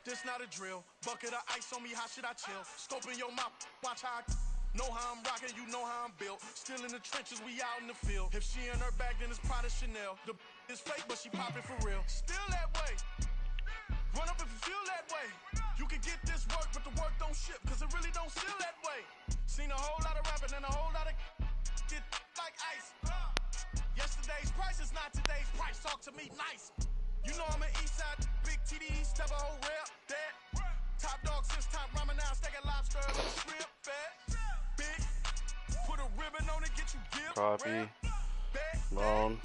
This not a drill. Bucket of ice on me, how should I chill? Scope in your mouth, watch how I know how I'm rocking, you know how I'm built. Still in the trenches, we out in the field. If she in her bag, then it's Prada Chanel. The is fake, but she poppin' for real. Still that way. Run up if you feel that way. You can get this work, but the work don't ship, cause it really don't feel that way. Seen a whole lot of rapping and a whole lot of get like ice. Yesterday's price is not today's price. Talk to me nice. You know I'm an Eastside, big TD, step a whole rep, that. Top dog since top ramen now, stacking lobster with shrimp, fat. Big, put a ribbon on it, get you gift. Copy. Loan.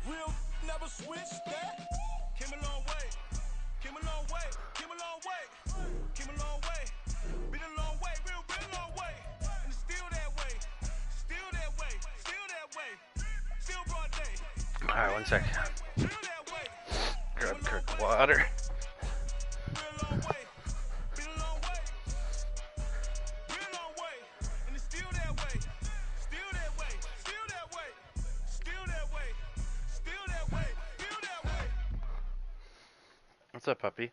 Real never switch that. Came a long way, came a long way, came a long way, came a long way. Been a long way, real long way. And it's still that way, still that way, still that way, still broad day. Alright, 1 sec. Grab Kirk water. What's up, puppy?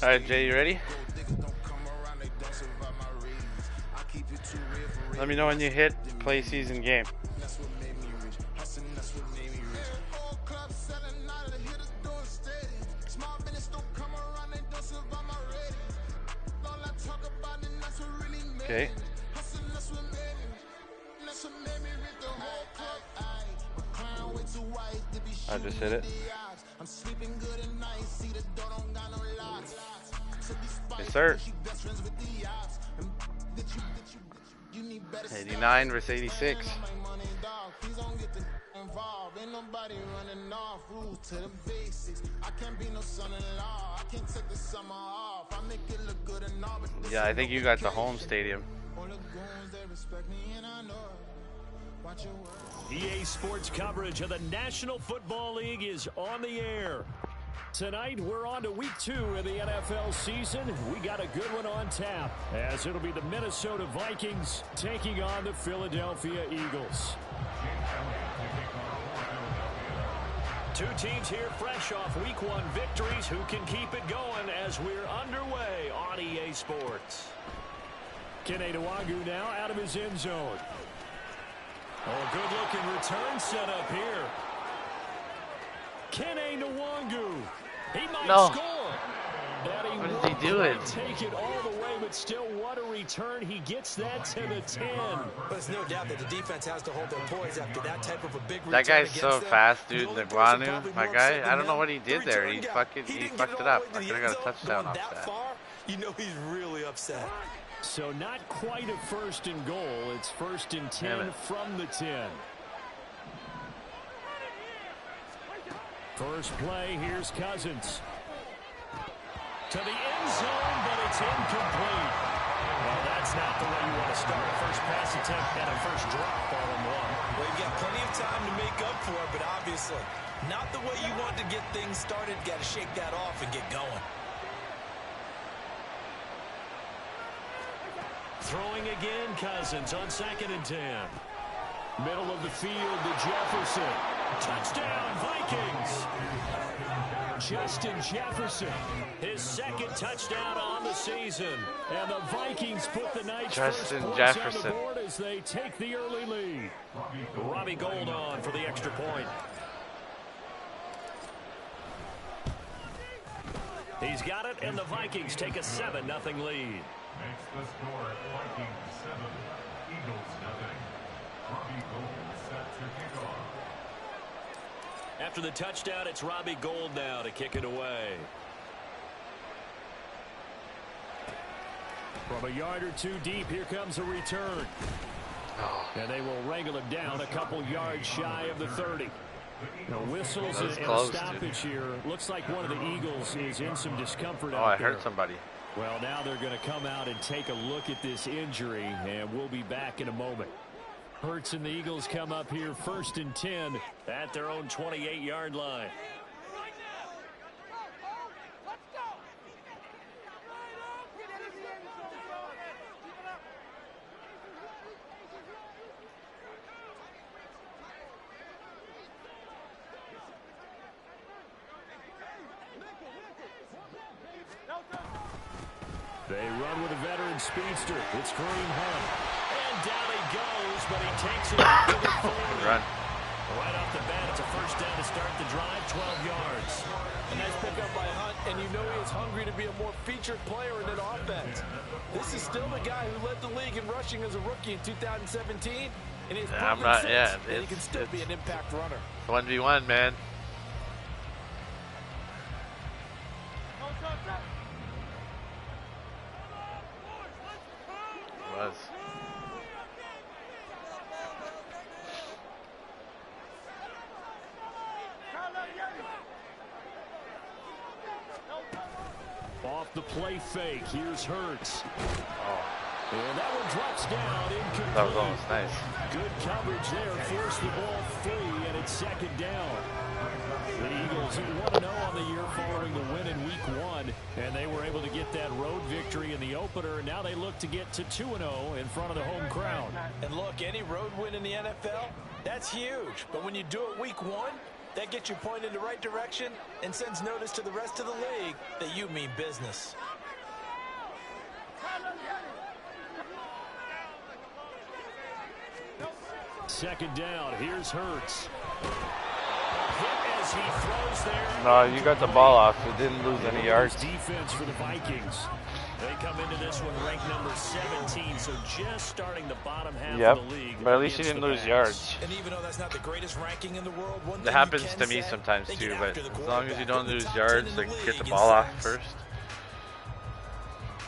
Alright, Jay, you ready? Let me know when you hit play season game. Okay. I just hit it. Yes, sir. 89 versus 86. Yeah, I think you got the home stadium. EA Sports coverage of the National Football League is on the air. Tonight, we're on to week 2 of the NFL season. We got a good one on tap, as it'll be the Minnesota Vikings taking on the Philadelphia Eagles. Two teams here fresh off week 1 victories who can keep it going as we're underway on EA Sports. Kene Nwangu now out of his end zone. Oh, good-looking return set up here. Kene Nwangu. He might score. What is he doing? Take it all the way, but still what a return. He gets that to the 10. But there's no doubt that the defense has to hold their poise after that type of a big return. That guy's so fast, dude. Nwangu, my guy. I don't know what he did there. He fucked it up. I could have got a touchdown off that. You know he's really upset. So not quite a first and goal. It's first and 10 from the 10. First play, here's Cousins. To the end zone, but it's incomplete. Well, that's not the way you want to start a first pass attempt and a first drop all in one. Well, you've got plenty of time to make up for it, but obviously not the way you want to get things started. Got to shake that off and get going. Throwing again, Cousins on 2nd and 10. Middle of the field to Jefferson. Touchdown, Vikings. Justin Jefferson, his 2nd touchdown on the season. And the Vikings put the Knights' first points on the board as they take the early lead. Robbie Gould on for the extra point. He's got it, and the Vikings take a 7-0 lead. Makes the score Vikings 7, Eagles 0. Robbie Gould set to kick off. After the touchdown, it's Robbie Gould now to kick it away. From a yard or 2 deep, here comes a return. And they will wrangle him down a couple yards shy of the 30. The whistles and a stoppage here. Looks like one of the Eagles is in some discomfort out there. I heard somebody. Well, now they're going to come out and take a look at this injury, and we'll be back in a moment. Hurts and the Eagles come up here 1st and 10 at their own 28-yard line. They run with a veteran speedster. It's Kareem Hunt. And down he goes, but he takes it to the 40. Run. Right off the bat, it's a first down to start the drive, 12 yards. A nice pickup by Hunt, and you know he is hungry to be a more featured player in an offense. This is still the guy who led the league in rushing as a rookie in 2017, and he's I'm not, yeah, he can still be an impact runner. 1v1, man. Was. Off the play fake, here's Hurts. Oh, And that one drops down incomplete. that was almost nice. Good coverage there, forced the ball free, and it's second down. The Eagles 1-0 on the year following the win in Week 1, and they were able to get that road victory in the opener, and now they look to get to 2-0 in front of the home crowd. And look, any road win in the NFL, that's huge. But when you do it Week 1, that gets you pointed in the right direction and sends notice to the rest of the league that you mean business. Second down, here's Hurts. Hit as he throws there. No, you got the ball off. It didn't lose any yards. Defense for the Vikings. They come into this one ranked number 17, so just starting the bottom half of the league. But at least you didn't lose yards. And even though that's not the greatest ranking in the world, one thing That happens you can to me say, sometimes they too, get but after the as long as you don't quarterback. lose Top 10 yards, in like the get the league ball in off sacks. first.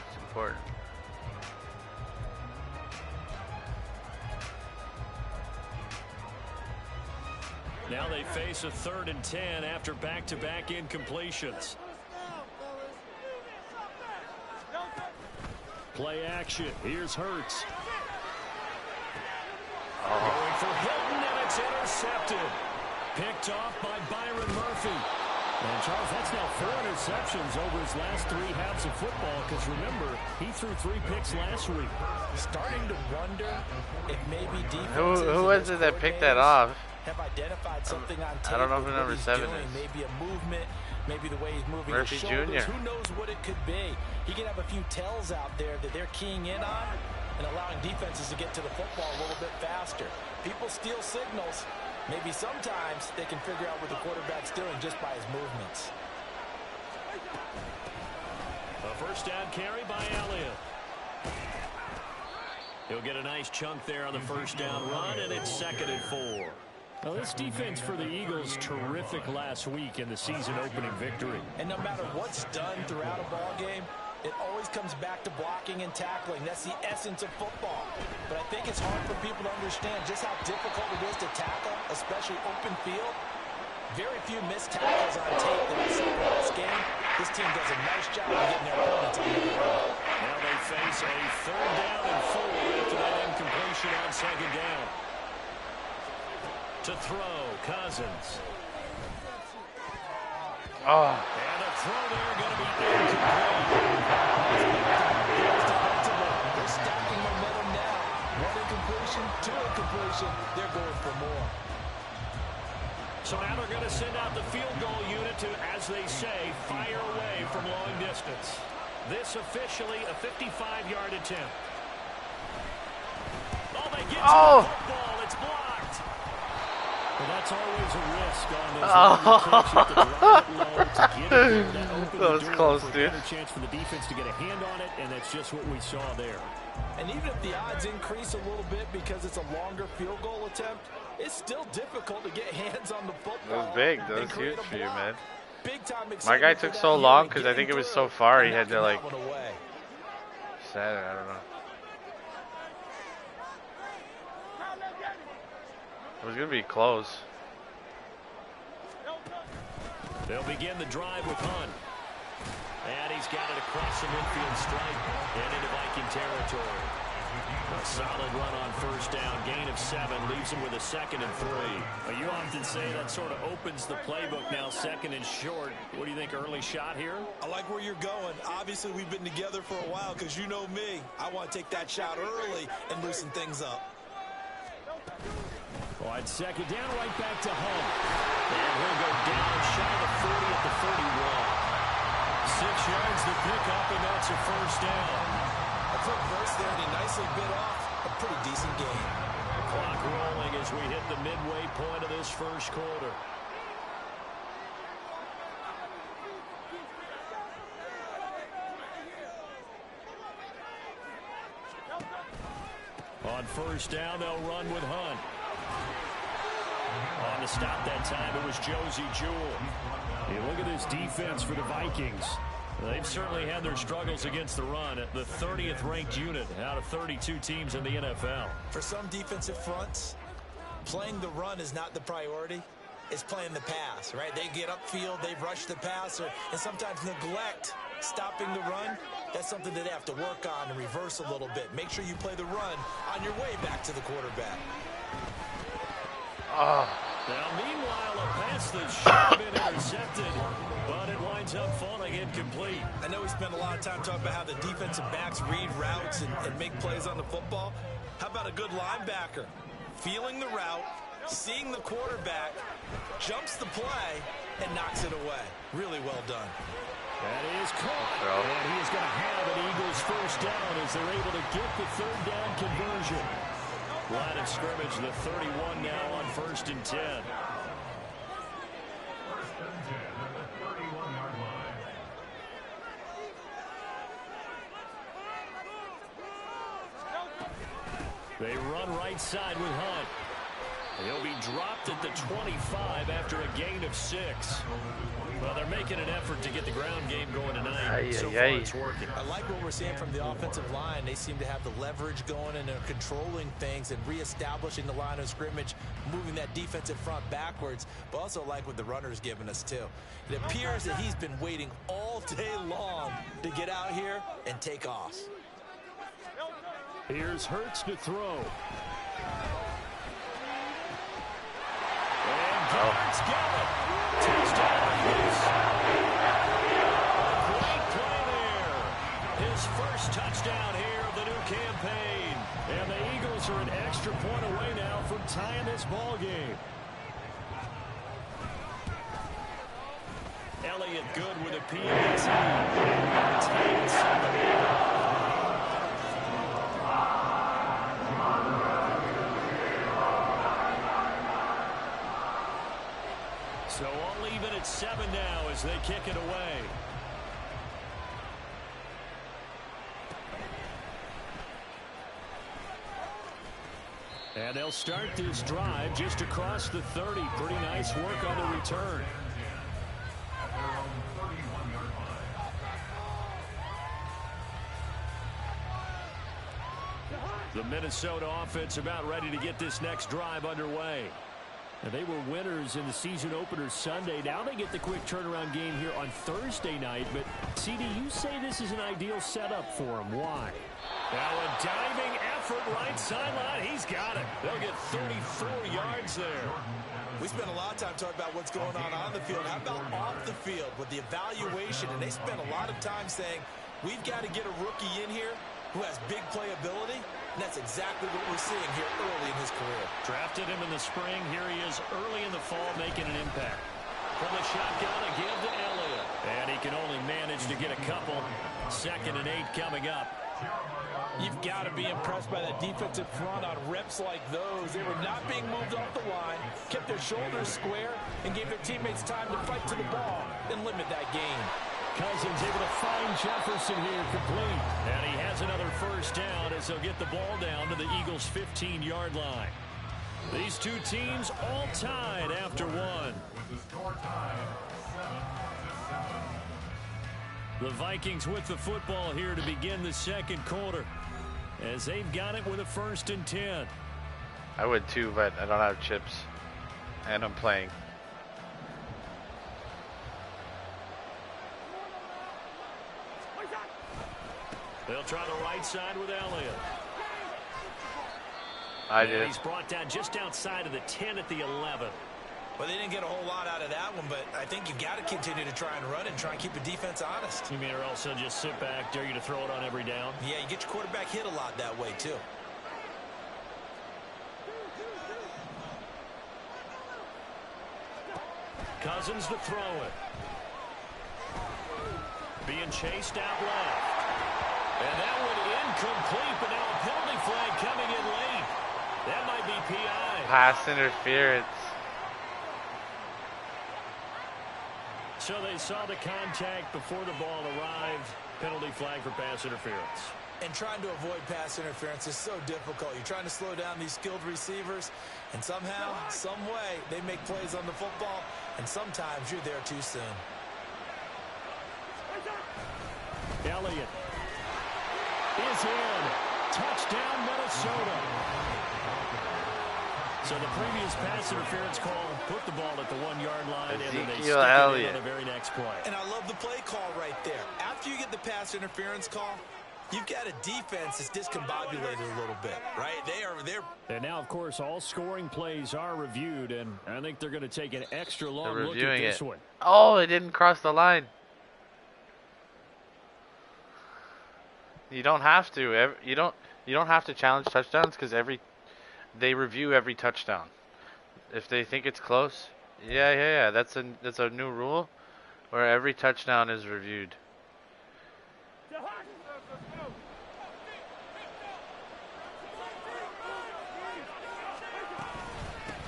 It's important. Now they face a 3rd and 10 after back-to-back incompletions. Play action. Here's Hurts. Going for Hilton, and it's intercepted. Picked off by Byron Murphy. And Charles, that's now 4 interceptions over his last 3 halves of football, because remember, he threw 3 picks last week. Starting to wonder if maybe defenses Who was it that picked that off? have identified something on tape. I don't know who with number what he's 7 doing. is. Maybe a movement, maybe the way he's moving Murphy his shoulders. Jr. Who knows what it could be? He can have a few tells out there that they're keying in on and allowing defenses to get to the football a little bit faster. People steal signals. Maybe sometimes they can figure out what the quarterback's doing just by his movements. A first down carry by Elliott. He'll get a nice chunk there on the first down run, and it's 2nd and 4. Now, this defense for the Eagles, terrific last week in the season-opening victory. And no matter what's done throughout a ball game, it always comes back to blocking and tackling. That's the essence of football. But I think it's hard for people to understand just how difficult it is to tackle, especially open field. Very few missed tackles on tape that I saw last game. This team does a nice job of getting their opponents on the ground. Now they face a 3rd down and 4 after that incompletion on 2nd down. To throw, Cousins. Oh, And a throw there going to be incomplete. They're stacking momentum now. 1 incompletion, 2 incompletion. They're going for more. So now they're going to send out the field goal unit to, as they say, fire away from long distance. This officially a 55-yard attempt. Oh, they get to the football. It's blocked. Well, that's always a risk on those kicks. You have to drive it low to get it there. That opened that was the door close, for a dude. better chance for the defense to get a hand on it, and that's just what we saw there. And even if the odds increase a little bit because it's a longer field goal attempt, it's still difficult to get hands on the football. that was big. That and was create huge a for you, block. man. Big time My excitement guy for took that so unit long because I getting think it was through so far. and He had to, knocking like, that one away. set it. I don't know. It was going to be close. They'll begin the drive with Hunt. And he's got it across the midfield stripe and into Viking territory. A solid run on first down. Gain of 7 leaves him with a 2nd and 3. Well, you often say that sort of opens the playbook now, 2nd and short. What do you think, early shot here? I like where you're going. Obviously, we've been together for a while because you know me. I want to take that shot early and loosen things up. Well, it's 2nd down, right back to Hunt. And he'll go down shy of the 40 at the 31. 6 yards to pick up, and that's a first down. A quick burst there, and he nicely bit off a pretty decent gain. Clock rolling as we hit the midway point of this first quarter. On first down, they'll run with Hunt. On to stop that time, it was Josie Jewell. Hey, look at this defense for the Vikings. They've certainly had their struggles against the run. At the 30th ranked unit out of 32 teams in the NFL. For some defensive fronts, playing the run is not the priority. It's playing the pass, right? They get upfield, they rush the passer, and sometimes neglect stopping the run. That's something that they have to work on and reverse a little bit. Make sure you play the run on your way back to the quarterback. Now, meanwhile, a pass that should have been intercepted, but it winds up falling incomplete. I know we spent a lot of time talking about how the defensive backs read routes and make plays on the football. How about a good linebacker? Feeling the route, seeing the quarterback, jumps the play, and knocks it away. Really well done. That is caught, and he is going to have an Eagles first down as they're able to get the third down conversion. Line of scrimmage, the 31 now on 1st and 10. First and 10 at the 31-yard line. They run right side with Hunt. He'll be dropped at the 25 after a gain of 6. Well, they're making an effort to get the ground game going tonight. So far, it's working. I like what we're seeing from the offensive line. They seem to have the leverage going, and they're controlling things and reestablishing the line of scrimmage, moving that defensive front backwards. But also like what the runner's giving us, too. It appears that he's been waiting all day long to get out here and take off. Here's Hurts to throw. And Hurts got it. Touchdown. Great play there. His first touchdown here of the new campaign. And the Eagles are an extra point away now from tying this ball game. Elliott good with a PAT. Tied 7. So all even at 7 now as they kick it away. And they'll start this drive just across the 30. Pretty nice work on the return. The Minnesota offense about ready to get this next drive underway. And they were winners in the season opener Sunday. Now they get the quick turnaround game here on Thursday night. But, CD, you say this is an ideal setup for them. Why? Now a diving effort right sideline. He's got it. They'll get 34 yards there. We spent a lot of time talking about what's going on the field. How about off the field with the evaluation? And they spent a lot of time saying, we've got to get a rookie in here who has big playability. And that's exactly what we're seeing here early in his career. Drafted him in the spring. Here he is early in the fall making an impact. From the shotgun, a give to Elliott. And he can only manage to get a couple. 2nd and 8 coming up. You've got to be impressed by that defensive front on reps like those. They were not being moved off the line, kept their shoulders square, and gave their teammates time to fight to the ball and limit that gain. Cousins able to find Jefferson here complete. And he has another first down as they'll get the ball down to the Eagles' 15-yard line. These two teams all tied after one. With the score tied 7-7. The Vikings with the football here to begin the second quarter as they've got it with a 1st and 10. I would too, but I don't have chips. And I'm playing. They'll try the right side with Elliott. I did. He's brought down just outside of the 10 at the 11. Well, they didn't get a whole lot out of that one, but I think you've got to continue to try and run and try and keep the defense honest. You mean or else they'll just sit back, dare you to throw it on every down? Yeah, you get your quarterback hit a lot that way, too. Cousins to throw it. Being chased out left. And that one incomplete, but now a penalty flag coming in late. That might be PI. Pass interference. So they saw the contact before the ball arrived. Penalty flag for pass interference. And trying to avoid pass interference is so difficult. You're trying to slow down these skilled receivers, and somehow, some way, they make plays on the football, and sometimes you're there too soon. Elliott is in. Touchdown, Minnesota. So the previous pass interference call put the ball at the 1-yard line, and then they stick it on the very next play. And I love the play call right there. After you get the pass interference call, you've got a defense that's discombobulated a little bit, right? They're. And now, of course, all scoring plays are reviewed, and I think they're going to take an extra long look at this one. Oh, it didn't cross the line. You don't have to. You don't have to challenge touchdowns because they review every touchdown. If they think it's close, yeah. That's a new rule where every touchdown is reviewed.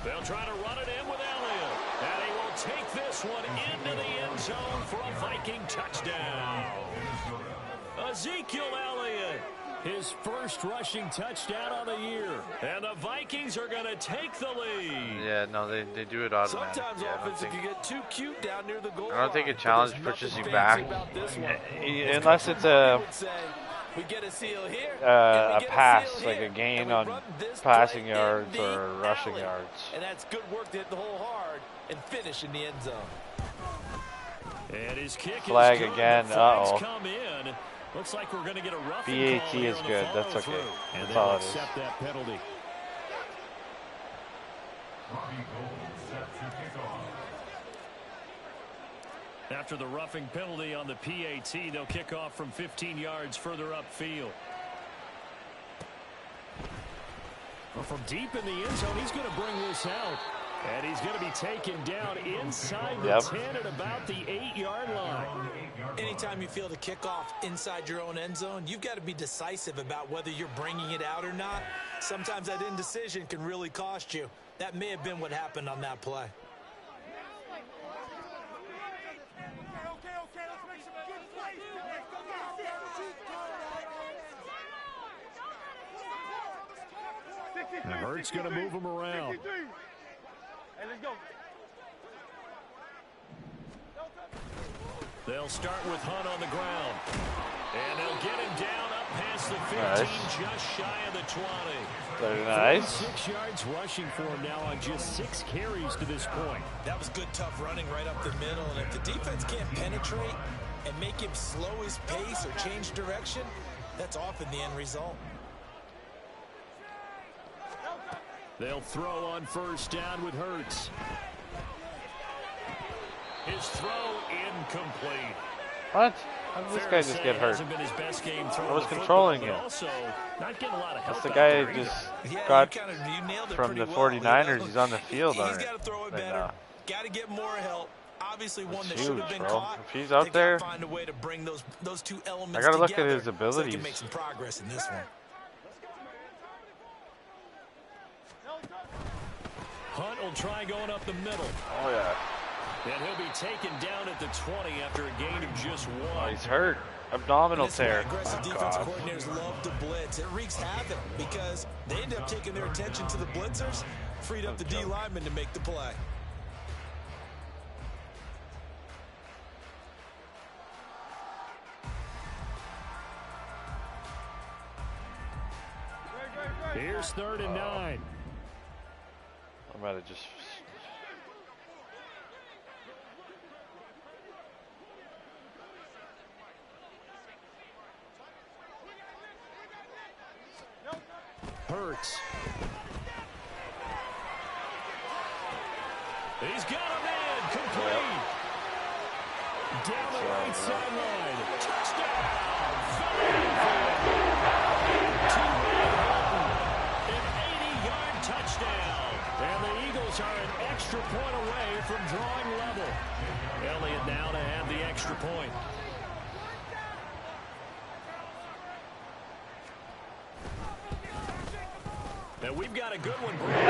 They'll try to run it in with Elliott. And he will take this one into the end zone for a Viking touchdown. Ezekiel Elliott, his first rushing touchdown on the year. And the Vikings are going to take the lead. Yeah, no, they do it automatically. Sometimes offense, if you get too cute down near the goal line. I don't think a challenge pushes you back. Unless it's a pass, like a gain on passing yards or rushing yards. And that's good work to hit the hole hard and finish in the end zone. And his kick flag is again. Uh-oh. Come in. Looks like we're going to get a roughing call is good. That's okay. And that's all it is. Accept that penalty. After the roughing penalty on the PAT, they'll kick off from 15 yards further upfield. Well, from deep in the end zone, he's going to bring this out. And he's going to be taken down inside the 10 at about the 8-yard line. Anytime you feel the kickoff inside your own end zone, you've got to be decisive about whether you're bringing it out or not. Sometimes that indecision can really cost you. That may have been what happened on that play. And Hurts going to move him around. They'll start with Hunt on the ground. And they'll get him down up past the 15, just shy of the 20. Very nice. 6 yards rushing for him now on just 6 carries to this point. That was good, tough running right up the middle. And if the defense can't penetrate and make him slow his pace or change direction, that's often the end result. They'll throw on first down with Hurts. His throw incomplete. What? How did this guy just get hurt? I was controlling him. That's the guy who just got from the 49ers. He's on the field on it right now. Got to get more help. Obviously, one that huge, should have been bro. caught. If he's out there, find a way to bring those two elements I gotta look together at his abilities. so they can make some progress in this one. Hunt will try going up the middle. Oh, yeah. And he'll be taken down at the 20 after a gain of just 1. Oh, he's hurt. Abdominal tear. Aggressive Oh, defensive God. coordinators love to blitz. It wreaks havoc because they end up taking their attention to the blitzers, freed up the D lineman to make the play. Here's 3rd and 9. I might have just... Hurts. He's got a man complete. Down the right sideline. Touchdown. An 80-yard touchdown. And the Eagles are an extra point away from drawing level. Elliott now to have the extra point. And we've got a good one, Brady. 14.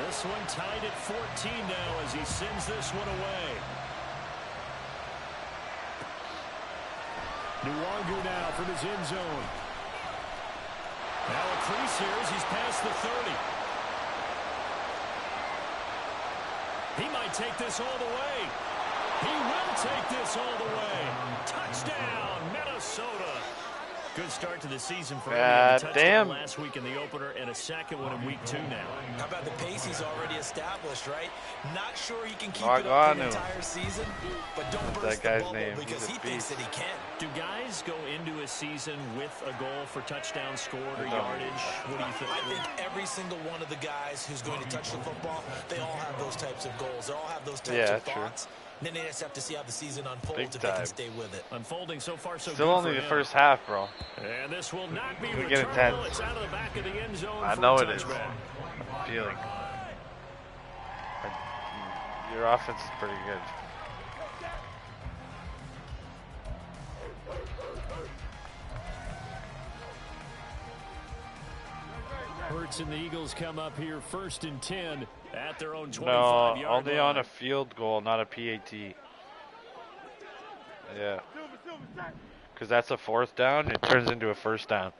This one tied at 14 now as he sends this one away. Nwangu now from his end zone. Now a crease here as he's past the 30. He might take this all the way. He will take this all the way. Touchdown, Minnesota. Good start to the season for him. Touchdown last week in the opener and a second one in week 2 now. How about the pace he's already established, right? Not sure he can keep it up the entire season, but don't burst the bubble because he thinks that he can. Do guys go into a season with a goal for touchdown scored or yardage? What do you think? I think every single one of the guys who's going to touch the football, they all have those types of goals. They all have those types of thoughts. Then they just have to see how the season unfolds if they can stay with it. Unfolding so far so Still good only the first half, bro. And this will not be we get intense. It's out of the back of the end zone. I know it is. I'm feeling. Your offense is pretty good. Hurts and the Eagles come up here 1st and 10 at their own 25-yard line. No, only on a field goal, not a PAT. Yeah. Because that's a 4th down, it turns into a 1st down.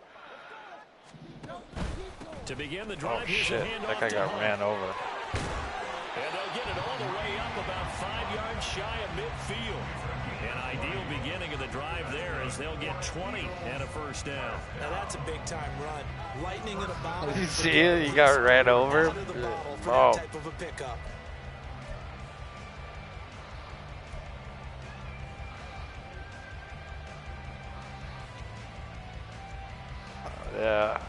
To begin the drive, oh shit, that guy got ran over. And they'll get it all the way up about 5 yards shy of midfield. An ideal beginning of the drive there as they'll get 20 and a 1st down. Now that's a big-time run. Lightning in a bottle. Did you see it? He got ran over. Oh. Type of a pickup. Yeah.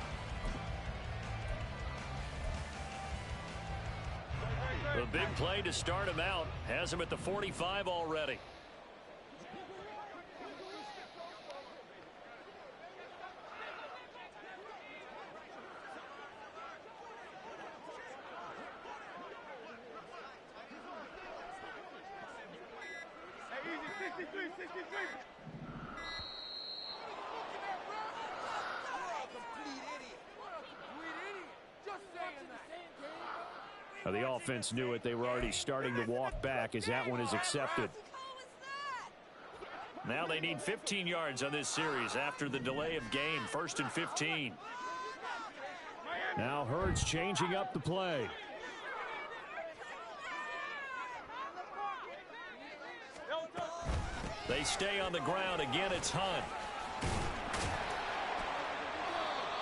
The big play to start him out has him at the 45 already. Now the offense knew it. They were already starting to walk back as that one is accepted. Now they need 15 yards on this series after the delay of game. 1st and 15. Now Hurts changing up the play. They stay on the ground. Again, it's Hunt.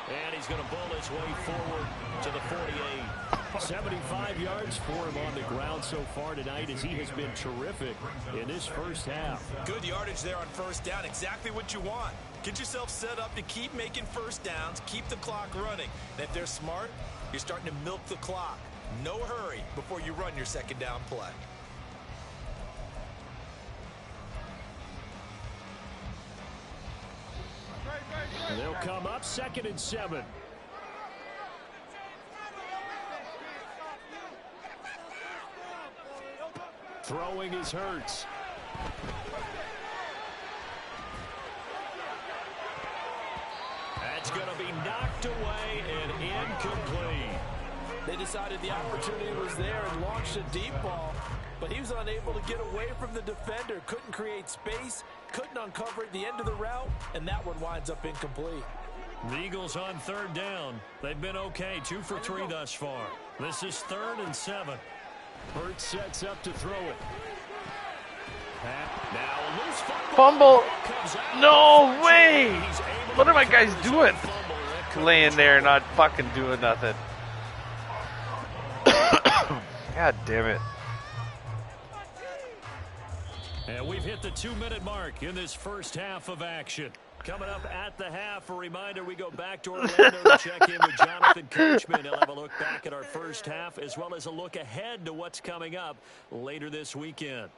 And he's going to bull his way forward to the 48. 75 yards for him on the ground so far tonight as he has been terrific in this first half. Good yardage there on 1st down. Exactly what you want. Get yourself set up to keep making 1st downs, keep the clock running. And if they're smart, you're starting to milk the clock. No hurry before you run your 2nd down play. And they'll come up 2nd and 7. Throwing is Hurts. That's going to be knocked away and incomplete. They decided the opportunity was there and launched a deep ball, but he was unable to get away from the defender. Couldn't create space, couldn't uncover at the end of the route, and that one winds up incomplete. The Eagles on 3rd down. They've been okay, 2 for 3 thus far. This is 3rd and 7. Hurts sets up to throw it. Now a loose fumble. No way. What are my guys doing? Laying there not fucking doing nothing. God damn it. And we've hit the 2-minute mark in this first half of action. Coming up at the half, a reminder, we go back to Orlando to check in with Jonathan Coachman. He'll have a look back at our first half as well as a look ahead to what's coming up later this weekend.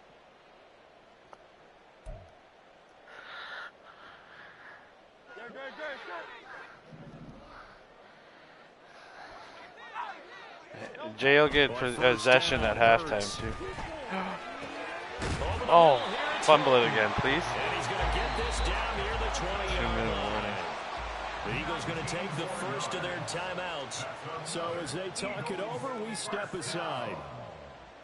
Jay will get possession at halftime too. Oh, fumble it again, please. And he's going to get this down near the 20-yard line. The Eagles going to take the first of their timeouts. So as they talk it over, we step aside.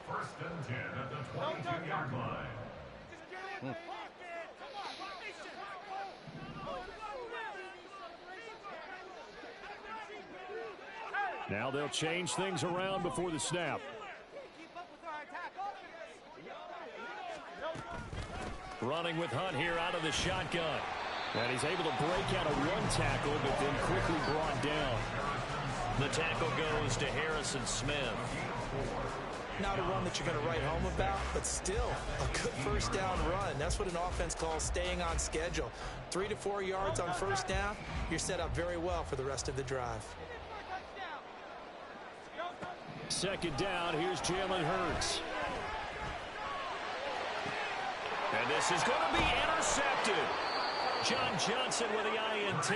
First and 10 at the 22-yard line. Now they'll change things around before the snap. Running with Hunt here out of the shotgun. And he's able to break out of one tackle, but then quickly brought down. The tackle goes to Harrison Smith. Not a run that you're going to write home about, but still a good first down run. That's what an offense calls staying on schedule. 3 to 4 yards on first down, you're set up very well for the rest of the drive. Second down, here's Jalen Hurts. And this is going to be intercepted. John Johnson with the INT.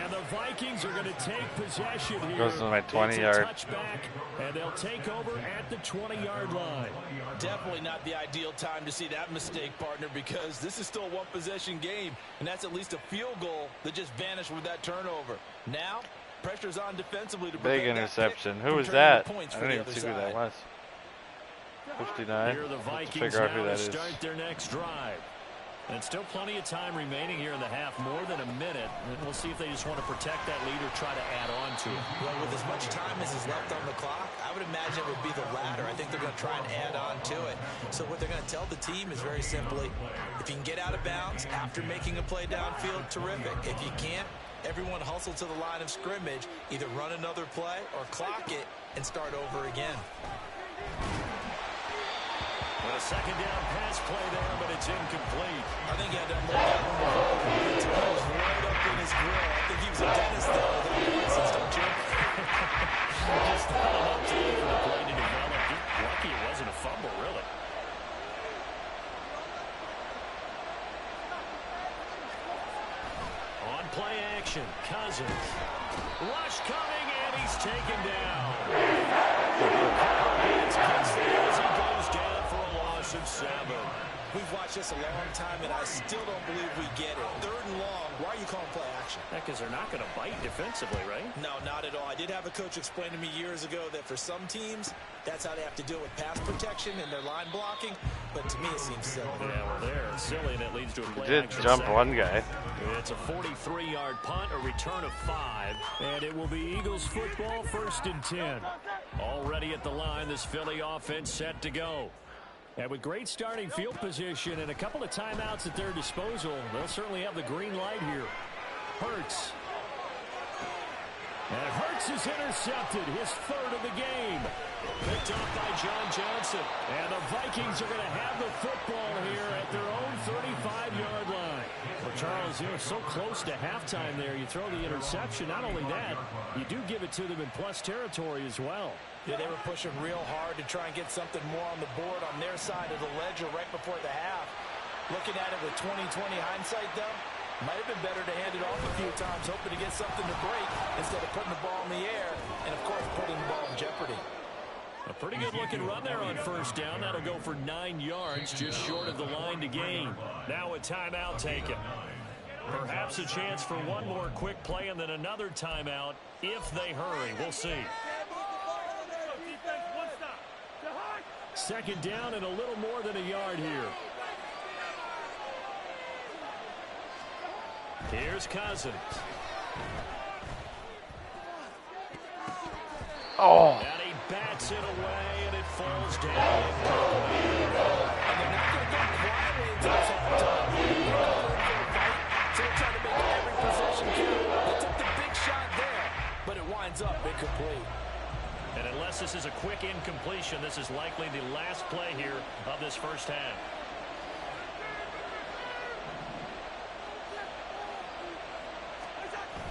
And the Vikings are going to take possession here. Goes to my 20-yard. Touchback, and they'll take over at the 20-yard line. Definitely not the ideal time to see that mistake, partner, because this is still a one-possession game, and that's at least a field goal that just vanished with that turnover. Now, pressure's on defensively to big interception. Who was that? I didn't even see who that was. 59. Here the Vikings figure out who now that to is. start their next drive. And still plenty of time remaining here in the half, more than a minute. And we'll see if they just want to protect that lead or try to add on to it. Well, with as much time as is left on the clock, I would imagine it would be the latter. I think they're going to try and add on to it. So what they're going to tell the team is very simply, if you can get out of bounds after making a play downfield, terrific. If you can't, everyone hustle to the line of scrimmage, either run another play or clock it and start over again. A second down pass play there, but it's incomplete. I think he had to unload that one before. It was right up in his grill. I think he was a dentist, though. License, don't you? Just not enough time for the play to develop. Just lucky it wasn't a fumble, really. On play action, Cousins. Rush coming, and he's taken down. It's Cousins as he goes down for a loss of 7. We've watched this a long time, and I still don't believe we get it. 3rd and long. Why are you calling play action? Because they're not going to bite defensively, right? No, not at all. I did have a coach explain to me years ago that for some teams, that's how they have to deal with pass protection and their line blocking. But to me, it seems silly. Yeah, well, they're silly, and it leads to a play Did action jump second. one guy. It's a 43-yard punt, a return of 5, and it will be Eagles football, 1st and 10. Already at the line, this Philly offense set to go. And with great starting field position and a couple of timeouts at their disposal, they'll certainly have the green light here. Hurts. And Hurts is intercepted, his 3rd of the game. Picked off by John Johnson. And the Vikings are going to have the football here at their own 35-yard line. Well, Charles, you're so close to halftime there. You throw the interception. Not only that, you do give it to them in plus territory as well. Yeah, they were pushing real hard to try and get something more on the board on their side of the ledger right before the half. Looking at it with 20/20 hindsight, though, might have been better to hand it off a few times, hoping to get something to break instead of putting the ball in the air and, of course, putting the ball in jeopardy. A pretty good-looking run there on first down. That'll go for 9 yards, just short of the line to gain. Now a timeout taken. Perhaps a chance for one more quick play and then another timeout if they hurry. We'll see. Second down and a little more than a yard here. Here's Cousins. Oh. And he bats it away, and it falls down. And they're not going to go quietly until it's all done. So they're trying to make every possession count. They took the big shot there, but it winds up incomplete. And unless this is a quick incompletion, this is likely the last play here of this first half.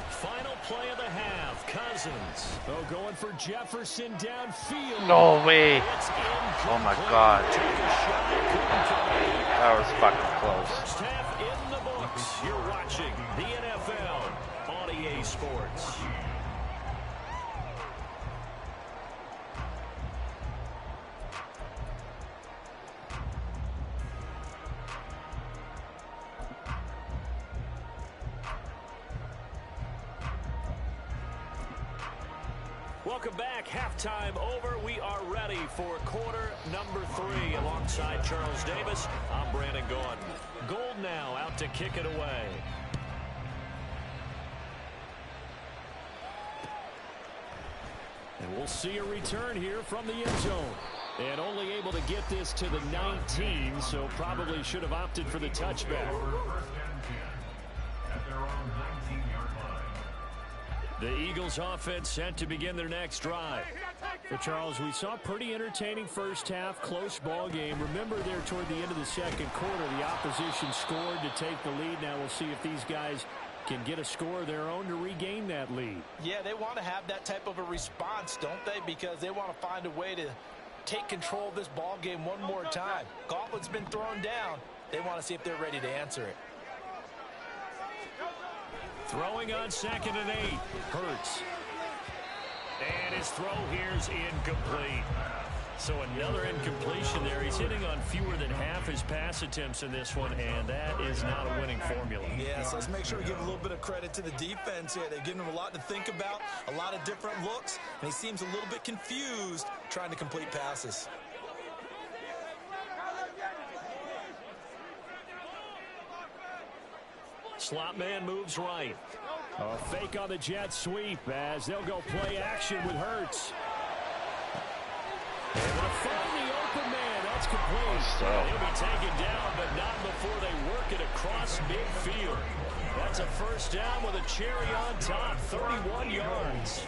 Final play of the half. Cousins. Oh, going for Jefferson downfield. No way. It's incomplete. Oh my God. Took a shot, couldn't complete. That was fucking close. First half in the books. You're watching the NFL on EA Sports. Welcome back. Halftime over. We are ready for quarter number 3. Alongside Charles Davis, I'm Brandon Gaudin. Gold now out to kick it away. And we'll see a return here from the end zone. And only able to get this to the 19, so probably should have opted for the touchback. The Eagles offense set to begin their next drive. For Charles, we saw a pretty entertaining first half, close ball game. Remember there toward the end of the second quarter, the opposition scored to take the lead. Now we'll see if these guys can get a score of their own to regain that lead. Yeah, they want to have that type of a response, don't they? Because they want to find a way to take control of this ball game one more time. Gauntlet's been thrown down. They want to see if they're ready to answer it. Throwing on 2nd and 8. Hurts. And his throw here's incomplete. So another incompletion there. He's hitting on fewer than half his pass attempts in this one, and that is not a winning formula. Yeah, so let's make sure we give a little bit of credit to the defense here. They've given him a lot to think about, a lot of different looks, and he seems a little bit confused trying to complete passes. Slot man moves right. A fake on the jet sweep as they'll go play action with Hurts. Able to find the open man. That's complete. He'll be taken down, but not before they work it across midfield. That's a first down with a cherry on top, 31 yards.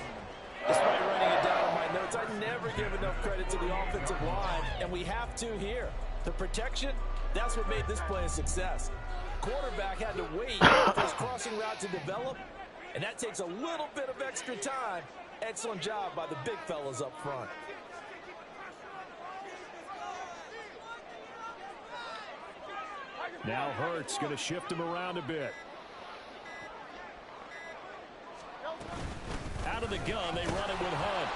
Despite writing it down on my notes, I never give enough credit to the offensive line, and we have to here. The protection, that's what made this play a success. Quarterback had to wait for his crossing route to develop, and that takes a little bit of extra time. Excellent job by the big fellas up front. Now Hurts going to shift him around a bit. Out of the gun, they run it with Hunt.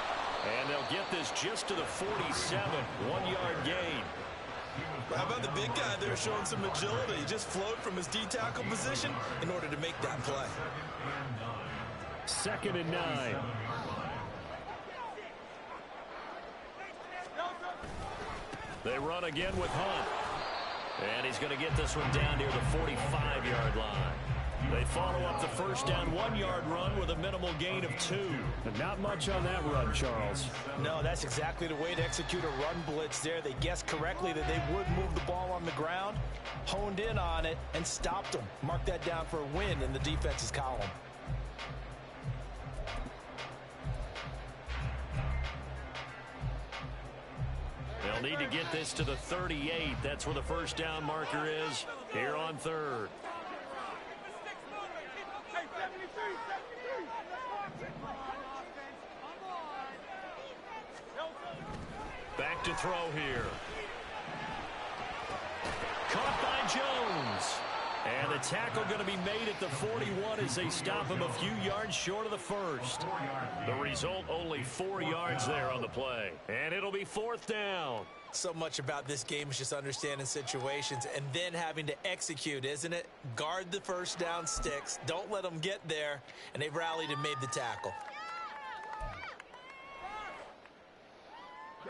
And they'll get this just to the 47, 1-yard gain. How about the big guy there showing some agility? He just flowed from his D-tackle position in order to make that play. 2nd and 9. They run again with Hunt. And he's going to get this one down near the 45-yard line. They follow up the first down 1-yard run with a minimal gain of 2. But not much on that run, Charles. No, that's exactly the way to execute a run blitz there. They guessed correctly that they would move the ball on the ground, honed in on it, and stopped them. Mark that down for a win in the defense's column. They'll need to get this to the 38. That's where the first down marker is here on 3rd. Back to throw here. Caught by Jones. And the tackle going to be made at the 41 as they stop him a few yards short of the first. The result, only 4 yards there on the play. And it'll be 4th down. So much about this game is just understanding situations and then having to execute, isn't it? Guard the first down sticks. Don't let them get there. And they've rallied and made the tackle.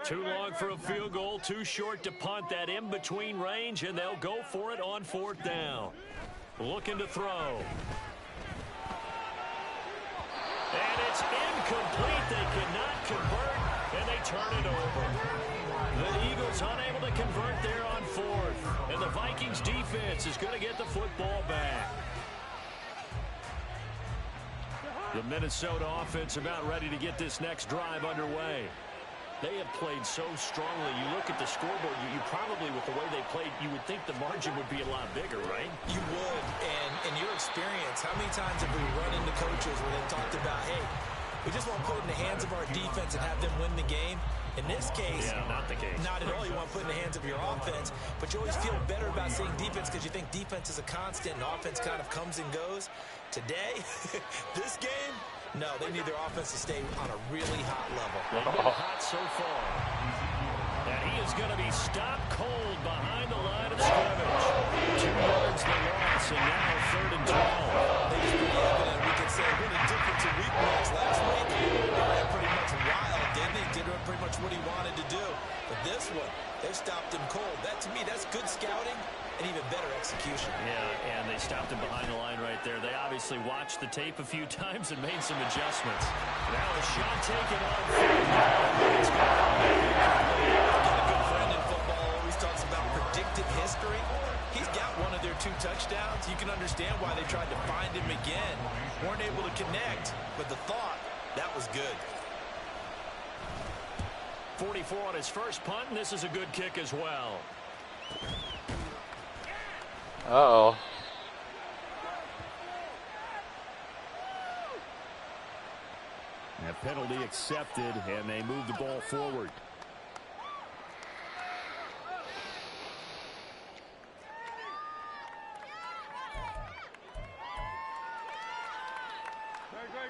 Too long for a field goal, too short to punt. That in-between range, and they'll go for it on 4th down. Looking to throw. And it's incomplete. They cannot convert, and they turn it over. The Eagles unable to convert there on 4th. And the Vikings defense is going to get the football back. The Minnesota offense about ready to get this next drive underway. They have played so strongly. You look at the scoreboard, you probably, with the way they played, you would think the margin would be a lot bigger, right? You would. And in your experience, how many times have we run into coaches where they've talked about, hey, we just want to put it in the hands of our defense and have them win the game? In this case, yeah, not the case. Not at all. You want to put it in the hands of your offense, but you always feel better about saying defense because you think defense is a constant and offense kind of comes and goes. Today, this game, no, they need their offense to stay on a really hot level. They've been hot so far. And he is going to be stopped cold behind the line of scrimmage. 2 yards the loss, and now 3rd and 12. They just pretty evident. We could say what a difference a week makes. Last week, they ran pretty much watched the tape a few times and made some adjustments. Now a shot taken on. It's A good friend in football always talks about predictive history. He's got one of their 2 touchdowns. You can understand why they tried to find him again. Weren't able to connect, but the thought, that was good. 44 on his first punt, and this is a good kick as well. Uh-oh. A penalty accepted, and they move the ball forward.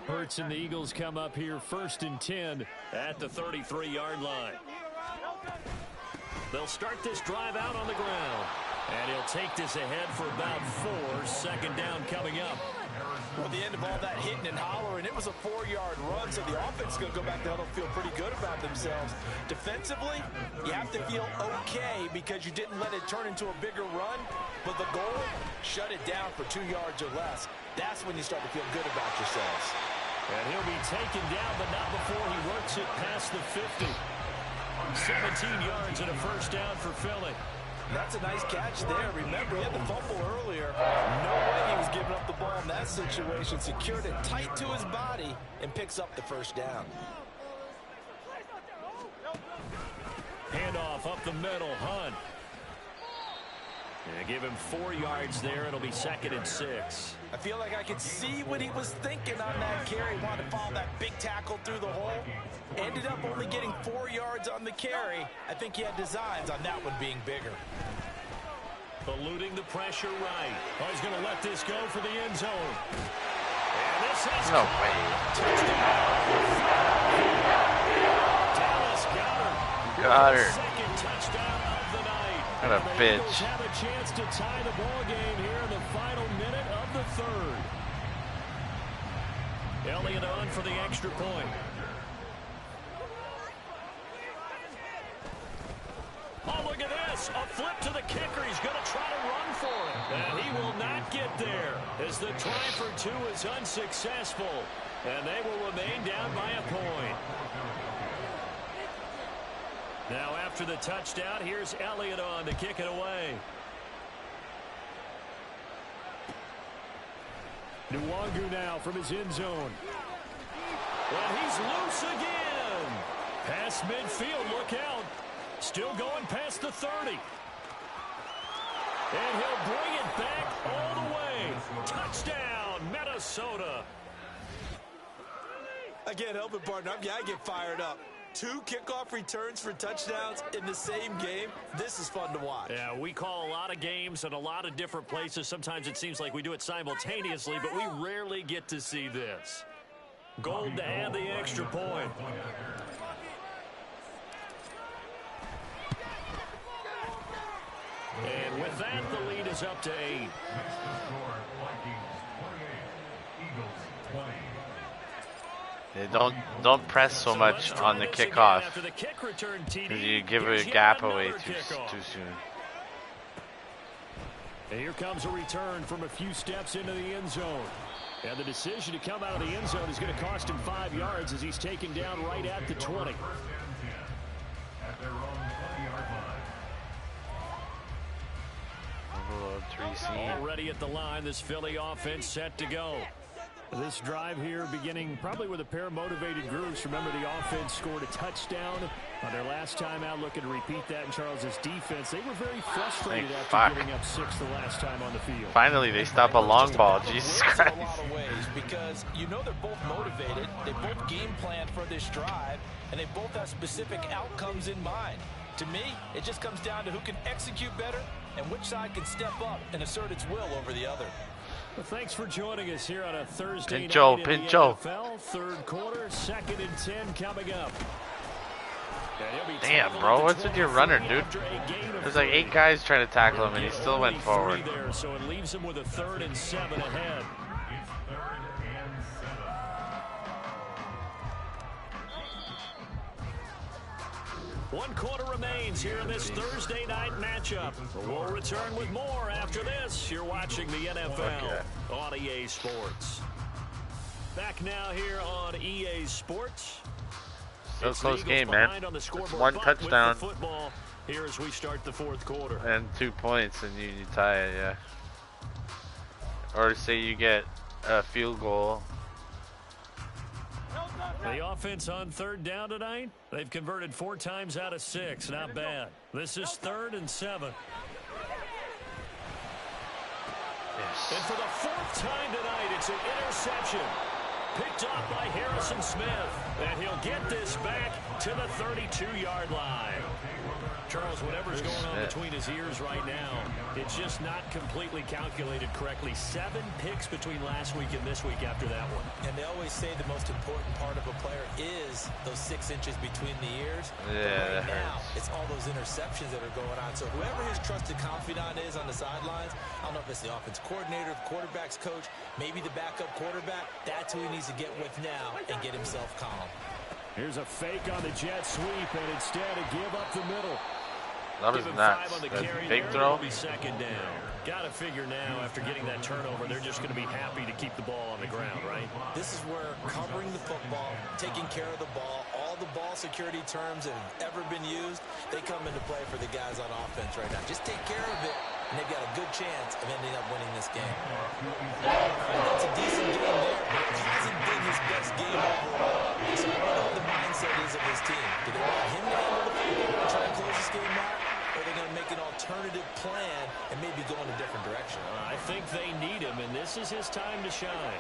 Hurts and the Eagles come up here 1st and 10 at the 33-yard line. They'll start this drive out on the ground. And he'll take this ahead for about 4. Second down coming up. Well, at the end of all that hitting and hollering, it was a 4-yard run, so the offense is going to go back to huddle, feel pretty good about themselves. Defensively, you have to feel okay because you didn't let it turn into a bigger run, but the goal, shut it down for 2 yards or less. That's when you start to feel good about yourselves. And he'll be taken down, but not before he works it past the 50. 17 yards and a first down for Philly. That's a nice catch there. Remember, he had the fumble earlier. No way he was giving up the ball in that situation. Secured it tight to his body and picks up the first down. Handoff up the middle, Hunt. And give him 4 yards there. It'll be 2nd and 6. I feel like I could see what he was thinking on that carry. Wanted to follow that big tackle through the hole. Ended up only getting 4 yards on the carry. I think he had designs on that one being bigger. Eluding the pressure right. Oh, he's going to let this go for the end zone. And this has No way. Dallas Goedert. Got her. Second touchdown of the night. What a And the bitch. Eagles have a chance to tie the ball game here in the final minute of the 3rd. Elliott on for the extra point. Oh, look at this. A flip to the kicker. He's going to try to run for it. And he will not get there as the try for 2 is unsuccessful. And they will remain down by a point. Now after the touchdown, here's Elliott on to kick it away. Nwangu now from his end zone. And he's loose again. Past midfield, look out. Still going past the 30. And he'll bring it back all the way. Touchdown, Minnesota. I can't help it, partner. I get fired up. 2 kickoff returns for touchdowns in the same game. This is fun to watch. Yeah, we call a lot of games in a lot of different places. Sometimes it seems like we do it simultaneously, but we rarely get to see this. Gold to add the extra point. And with that, the lead is up to 8. Next to score, Vikings 28, Eagles 20. Yeah, don't press so much on the kickoff because you give a gap away too soon. And here comes a return from a few steps into the end zone. And the decision to come out of the end zone is going to cost him 5 yards as he's taken down right at the 20. At their own 20-yard line. Already at the line, this Philly offense set to go. This drive here beginning probably with a pair of motivated groups. Remember, the offense scored a touchdown on their last time out. Looking to repeat that in Charles's defense. They were very frustrated after giving up 6 the last time on the field. Finally, they stop a long ball. Jesus Christ. In a lot of ways, because you know they're both motivated. They both game plan for this drive, and they both have specific outcomes in mind. To me, it just comes down to who can execute better and which side can step up and assert its will over the other. Well, thanks for joining us here on a Thursday night in the NFL. Third quarter, 2nd and 10 coming up. Damn, bro, what's with your runner, dude? There's like 8 guys trying to tackle him, and he still went forward. There, so it leaves him with a 3rd and 7 ahead. It's 3rd and 7. 1 quarter remains here in this Thursday night matchup. We'll return with more after this. You're watching the NFL on EA Sports. Back now here on EA Sports. So close Eagles game, man. behind on the It's scoreboard, one but touchdown with the football here as we start the fourth quarter. and 2 points, and you tie it, yeah. Or say you get a field goal. The offense on third down tonight, they've converted 4 times out of 6. Not bad. This is 3rd and 7. Yes. And for the 4th time tonight, it's an interception. Picked off by Harrison Smith. And he'll get this back to the 32-yard line. Charles, whatever's going on between his ears right now, it's just not completely calculated correctly. 7 picks between last week and this week after that one. And they always say the most important part of a player is those 6 inches between the ears. Yeah, but right now, it's all those interceptions that are going on. So whoever his trusted confidant is on the sidelines, I don't know if it's the offense coordinator, the quarterback's coach, maybe the backup quarterback, that's who he needs to get with now and get himself calm. Here's a fake on the jet sweep, and instead a give up the middle. That was nuts. That big throw. Be 2nd down. Got to figure now, after getting that turnover, they're just going to be happy to keep the ball on the ground, right? This is where covering the football, taking care of the ball, all the ball security terms that have ever been used, they come into play for the guys on offense right now. Just take care of it, and they've got a good chance of ending up winning this game. That's a decent game there. It hasn't been his best game overall. So I don't know what the mindset is of his team. Do they want him to handle the football and try and close this game out? Or are they going to make an alternative plan and maybe go in a different direction? I think they need him, and this is his time to shine.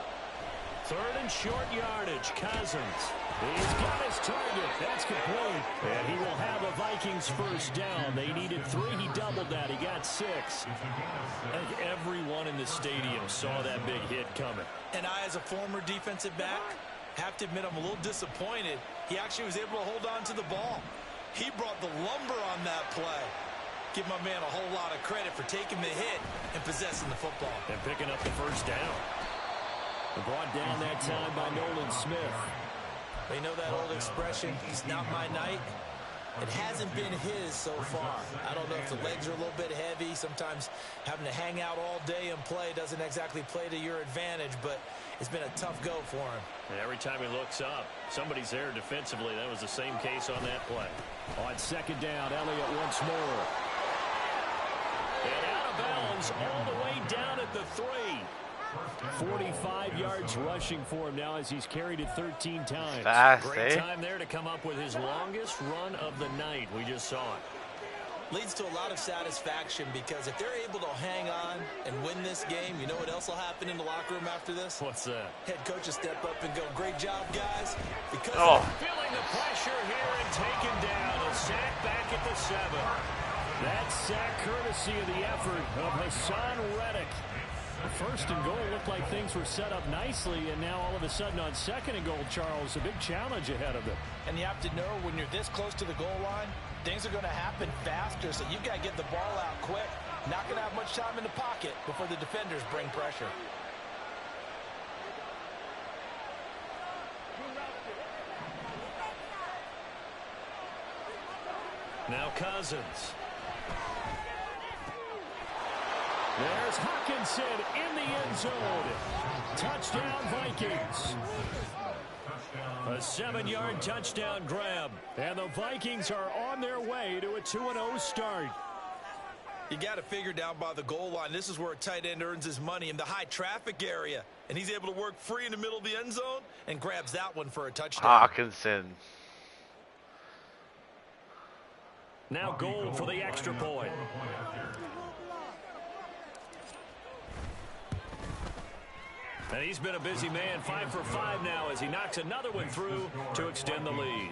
3rd and short yardage. Cousins. He's got his target. That's complete. And he will have a Vikings first down. They needed 3. He doubled that. He got 6. I think everyone in the stadium saw that big hit coming. And I, as a former defensive back, have to admit I'm a little disappointed. He actually was able to hold on to the ball. He brought the lumber on that play. Give my man a whole lot of credit for taking the hit and possessing the football. And picking up the first down. Brought down that time by Nolan Smith. They know that old expression, it's not my night. It hasn't been his so far. I don't know if the legs are a little bit heavy. Sometimes having to hang out all day and play doesn't exactly play to your advantage, but it's been a tough go for him. And every time he looks up, somebody's there defensively. That was the same case on that play. On 2nd down, Elliott once more. And out of bounds all the way down at the 3. 45 yards rushing for him now as he's carried it 13 times. Fast, Great time there to come up with his longest run of the night. We just saw it. Leads to a lot of satisfaction because if they're able to hang on and win this game, you know what else will happen in the locker room after this? What's that? Head coach will step up and go, great job, guys. Because feeling the pressure here and taken down. A sack back at the 7. That sack courtesy of the effort of Hassan Reddick. First and goal looked like things were set up nicely, and now all of a sudden on 2nd and goal, Charles, a big challenge ahead of them. And you have to know when you're this close to the goal line, things are going to happen faster, so you've got to get the ball out quick. Not going to have much time in the pocket before the defenders bring pressure. Now Cousins. There's Hawkinson in the end zone. Touchdown, Vikings. A 7-yard touchdown grab. And the Vikings are on their way to a 2-0 start. You got to figure down by the goal line. This is where a tight end earns his money, in the high traffic area. And he's able to work free in the middle of the end zone and grabs that one for a touchdown. Hawkinson. Now Gold for the extra point. And he's been a busy man, 5 for 5 now as he knocks another one through to extend the lead.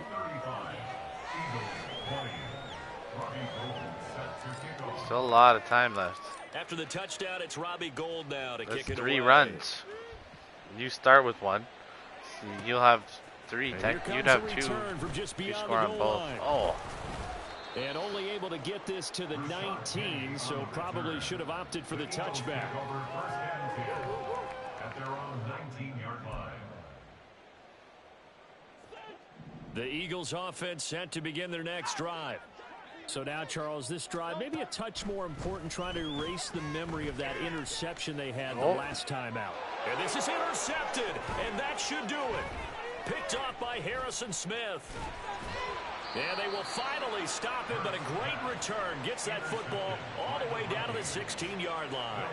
Still a lot of time left. After the touchdown, it's Robbie Gould now to kick it 3 away. runs. You start with 1. So you'll have 3. You'd have 2. From just You beyond score the on goal both. line. Oh. And only able to get this to the 19, so probably should have opted for the touchback. At their own 19-yard line. The Eagles offense set to begin their next drive. So now, Charles, this drive maybe a touch more important, trying to erase the memory of that interception they had the last time out. And this is intercepted, and that should do it. Picked off by Harrison Smith. And they will finally stop him, but a great return gets that football all the way down to the 16-yard line.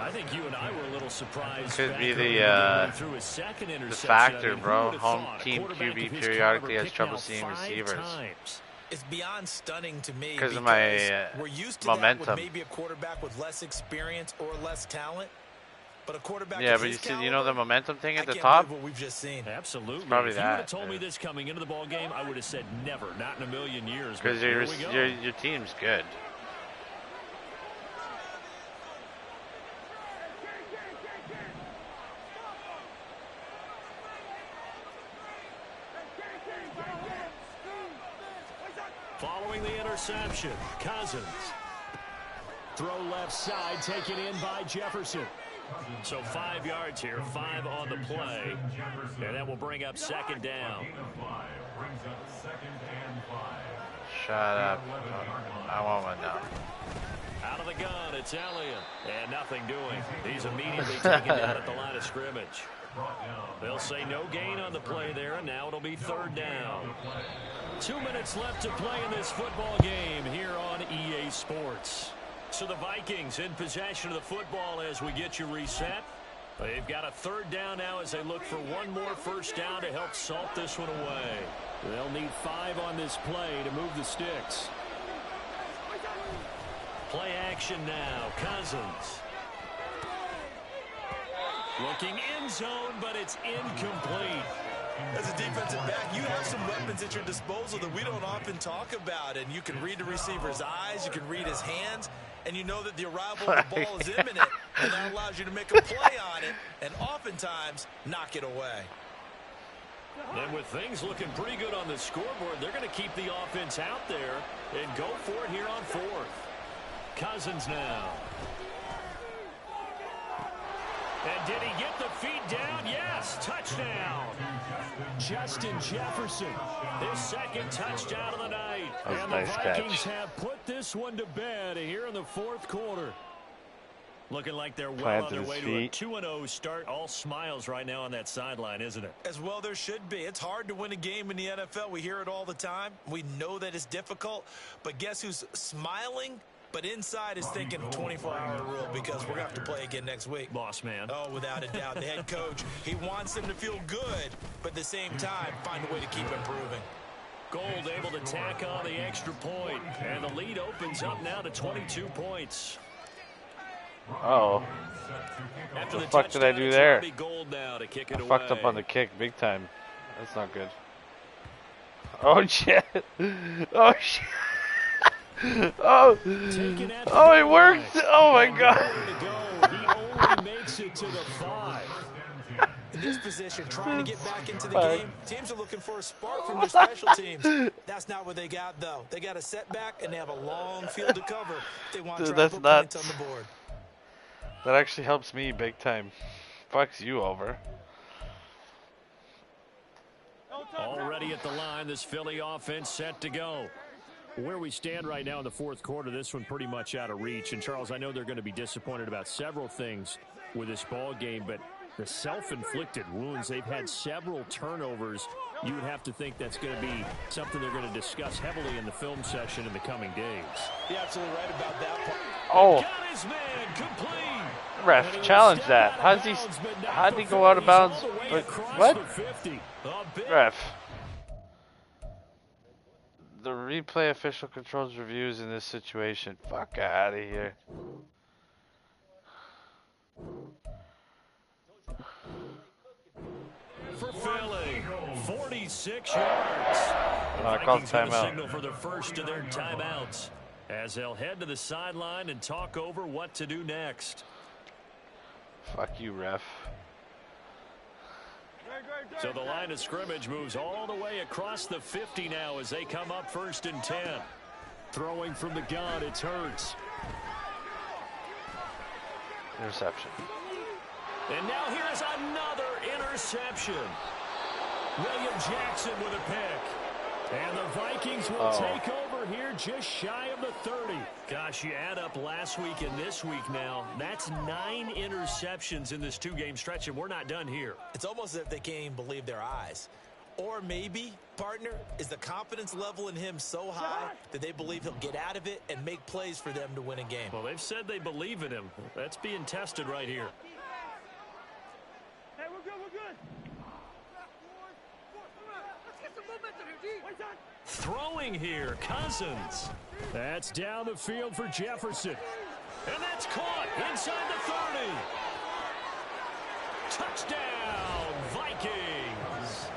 I think you and I were a little surprised. Could be the factor, bro. Home team QB periodically has trouble seeing receivers. It's beyond stunning to me because of my we're used to momentum. That with maybe a quarterback with less experience or less talent. But a quarterback but you know the momentum thing at the top? What we've just seen. Absolutely. It's probably if that. You would have told me this coming into the ball game, I would have said never, not in a million years. Because your team's good. Following the interception, Cousins. Throw left side, taken in by Jefferson. So 5 yards here, 5 on the play. And that will bring up second down. Shut up. I want one now. Out of the gun, it's Elliott. And nothing doing. He's immediately taken down at the line of scrimmage. They'll say no gain on the play there, and now it'll be third down. 2 minutes left to play in this football game here on EA Sports. So the Vikings in possession of the football as we get you reset. They've got a third down now as they look for one more first down to help salt this one away. They'll need 5 on this play to move the sticks. Play action now. Cousins. Looking end zone, but it's incomplete. As a defensive back, you have some weapons at your disposal that we don't often talk about. And you can read the receiver's eyes, you can read his hands, and you know that the arrival of the ball is imminent. And that allows you to make a play on it and oftentimes knock it away. And with things looking pretty good on the scoreboard, they're going to keep the offense out there and go for it here on fourth. Cousins now. And did he get the feet down? Yes, touchdown. Justin Jefferson, his second touchdown of the night. And the Vikings have put this one to bed here in the fourth quarter. Looking like they're well on their way to a 2-0 start. All smiles right now on that sideline, isn't it? As well there should be. It's hard to win a game in the NFL. We hear it all the time. We know that it's difficult. But guess who's smiling? But inside is thinking 24-hour rule because we're going to have to play again next week. Boss man. Oh, without a doubt. The head coach, he wants them to feel good, but at the same time, find a way to keep improving. Gold able to tack on the extra point. And the lead opens up now to 22 points. Uh-oh. After the fuck did I do there? Gold now to kick it away. Fucked up on the kick big time. That's not good. Oh, shit. Oh, shit. Oh, it worked! Oh my God! He only makes it to the 5. In this position, trying to get back into the game, teams are looking for a spark from their special teams. That's not what they got, though. They got a setback, and they have a long field to cover. They want to try to put points on the board. That actually helps me big time. Fucks you over. Already at the line, this Philly offense set to go. Where we stand right now in the fourth quarter, this one pretty much out of reach. And, Charles, I know they're going to be disappointed about several things with this ball game, but the self-inflicted wounds, they've had several turnovers. You would have to think that's going to be something they're going to discuss heavily in the film session in the coming days. You're absolutely right about that part. Oh. Got his man complete. Ref, challenge that. How'd he go out of bounds? But what? Ref. The replay official controls reviews in this situation. Fuck out of here. For Philly, 46 yards. I called timeout. Signal for the first of their timeouts as they'll head to the sideline and talk over what to do next. Fuck you, ref. So the line of scrimmage moves all the way across the 50 now as they come up 1st and 10. Throwing from the gun, it's Hurts. Interception. And now here's another interception. William Jackson with a pick. And the Vikings will take over here just shy of the 30. Gosh, you add up last week and this week now. That's 9 interceptions in this 2-game stretch, and we're not done here. It's almost as if they can't even believe their eyes. Or maybe, partner, is the confidence level in him so high that they believe he'll get out of it and make plays for them to win a game. Well, they've said they believe in him. That's being tested right here. Hey, we're good, we're good. Let's get some momentum here, D. Throwing here, Cousins. That's down the field for Jefferson. And that's caught inside the 30. Touchdown, Vikings.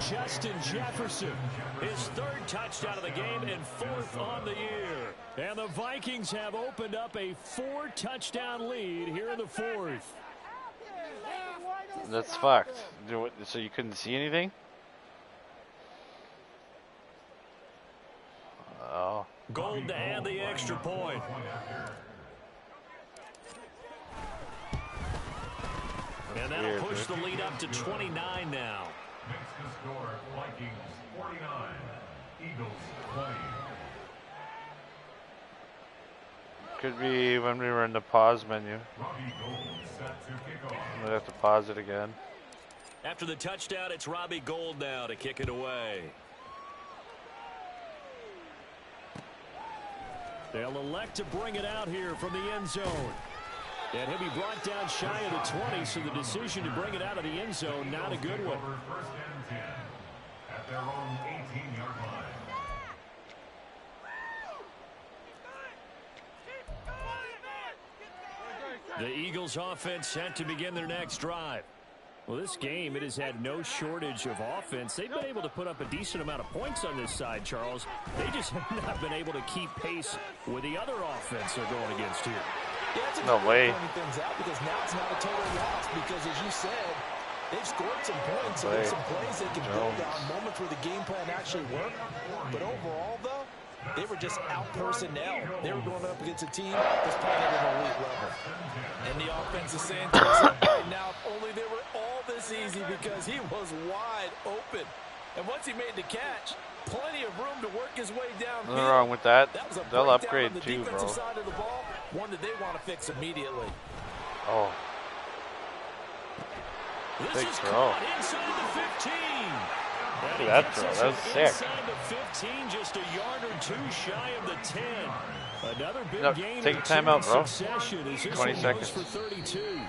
Justin Jefferson, his 3rd touchdown of the game and 4th on the year. And the Vikings have opened up a 4-touchdown lead here in the 4th. That's fucked. So you couldn't see anything? Oh. Gold to add the extra point. And that'll push the lead up to 29 now. Next to score, Vikings 49, Eagles 20. Could be when we were in the pause menu. Robbie Gould set to kick off. We'd have to pause it again. After the touchdown, it's Robbie Gould now to kick it away. They'll elect to bring it out here from the end zone. And he'll be brought down shy of the 20, so the decision to bring it out of the end zone, not a good one. First and 10 at their own 18-yard line. The Eagles offense set to begin their next drive. Well, this game, it has had no shortage of offense. They've been able to put up a decent amount of points on this side, Charles. They just have not been able to keep pace with the other offense they're going against here. Yeah, it's a No way. pointing things out because now it's not a total loss because, as you said, they've scored some points. So there's some plays they can build on, moments where the game plan actually worked. But overall, though, they were just out personnel. They were going up against a team that's playing at an elite level. And the offense is saying to us right now, if only they were all this easy because he was wide open. And once he made the catch, plenty of room to work his way downfield. Nothing wrong with that. Was a They'll breakdown upgrade on the too, defensive bro. side of the ball, one that they want to fix immediately. Oh. This Big is throw. caught inside the 15. Look at that throw. That was sick. Inside the 15, just a yard or two shy of the 10. Another big No, game. take a timeout, bro. 20 20 seconds. For 32.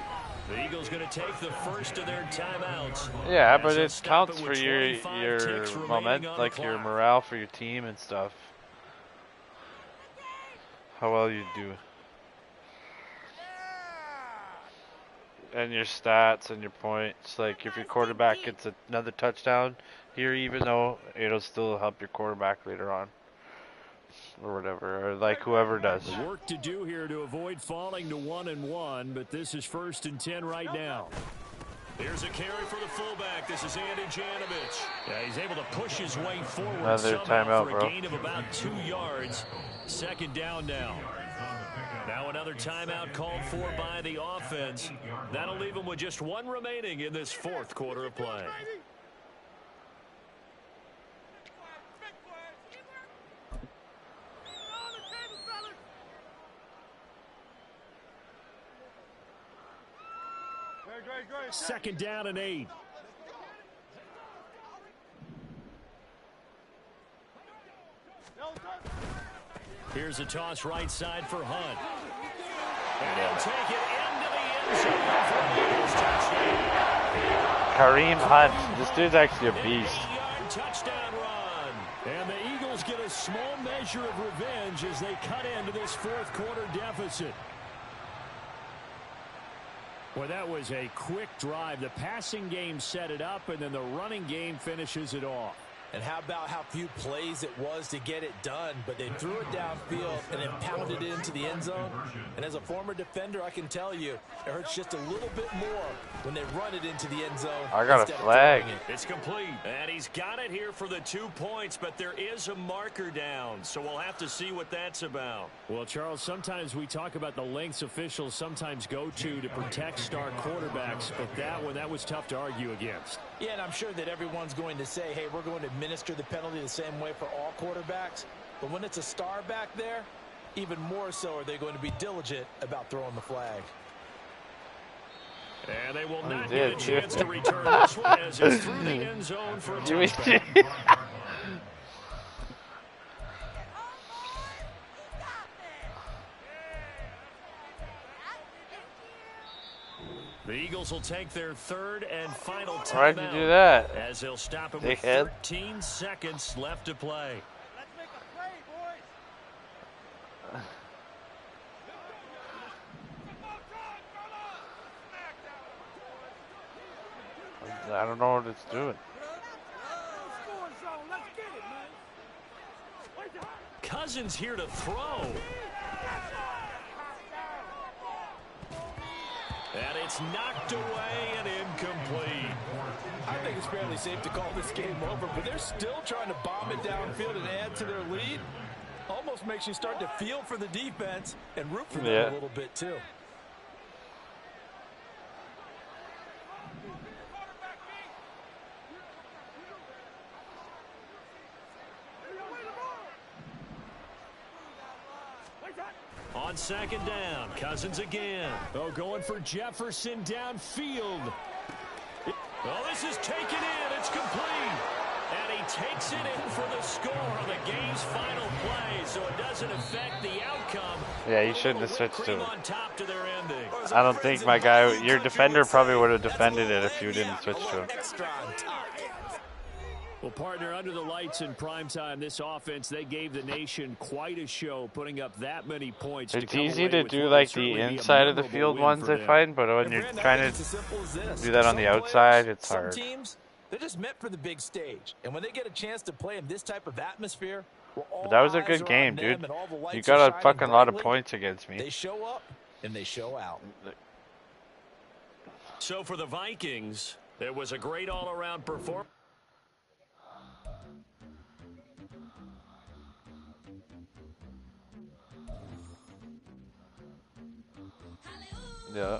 The Eagles going to take the first of their timeouts. Yeah, As but they'll it stop counts it for with your 25 ticks remaining moment, on like the your clock. morale for your team and stuff. How well you do. And your stats and your points. Like if your quarterback gets another touchdown here, even though it'll still help your quarterback later on. Or whatever, or like whoever does. Work to do here to avoid falling to 1-1, but this is 1st and 10 right now. Here's a carry for the fullback. This is Andy Janovich. Yeah, he's able to push his way forward Another somehow timeout, for a bro. gain of about 2 yards. 2nd down now. Now another timeout called for by the offense. That'll leave them with just 1 remaining in this 4th quarter of play. Great. 2nd down and 8. Here's a toss right side for Hunt. And he'll take it into the end zone for the Eagles touchdown. Kareem Hunt. This dude's actually a beast. 80-yard touchdown run. And the Eagles get a small measure of revenge as they cut into this 4th quarter deficit. Well, that was a quick drive. The passing game set it up, and then the running game finishes it off. And how about how few plays it was to get it done, but they threw it downfield and then pounded it into the end zone. And as a former defender, I can tell you, it hurts just a little bit more when they run it into the end zone. I got a instead of flag. throwing it. It's complete, and he's got it here for the 2 points, but there is a marker down, so we'll have to see what that's about. Well, Charles, sometimes we talk about the lengths officials sometimes go to protect star quarterbacks, but that one, that was tough to argue against. Yeah, and I'm sure that everyone's going to say, hey, we're going to administer the penalty the same way for all quarterbacks. But when it's a star back there, even more so are they going to be diligent about throwing the flag. And they will not get a chance to return this one as it's through the end zone for a touchdown. The Eagles will take their third and final timeout. Why'd you do that? As they'll stop it with Dickhead. 13 seconds left to play. Let's make a play, boys. I don't know what it's doing. Score zone. Let's get it, man. Cousins here to throw. And it's knocked away and incomplete. I think it's fairly safe to call this game over, but they're still trying to bomb it downfield and add to their lead. Almost makes you start to feel for the defense and root for them a little bit too. On second down, Cousins again. Oh, going for Jefferson downfield. Oh, this is taken in. It's complete. And he takes it in for the score on the game's final play, so it doesn't affect the outcome. Yeah, you shouldn't have switched to it. On top to their ending. I don't think my guy, your defender probably would have defended it if you didn't switch to him. Well, partner, under the lights in primetime, this offense, they gave the nation quite a show, putting up that many points. It's easy to do like the inside of the field ones, I find, but when you're trying to do that on the outside, it's hard. Some teams, they're just meant for the big stage. And when they get a chance to play in this type of atmosphere, But that was a good game, dude. You got a fucking lot of points against me. They show up and they show out. So for the Vikings, it was a great all-around performance. Yeah.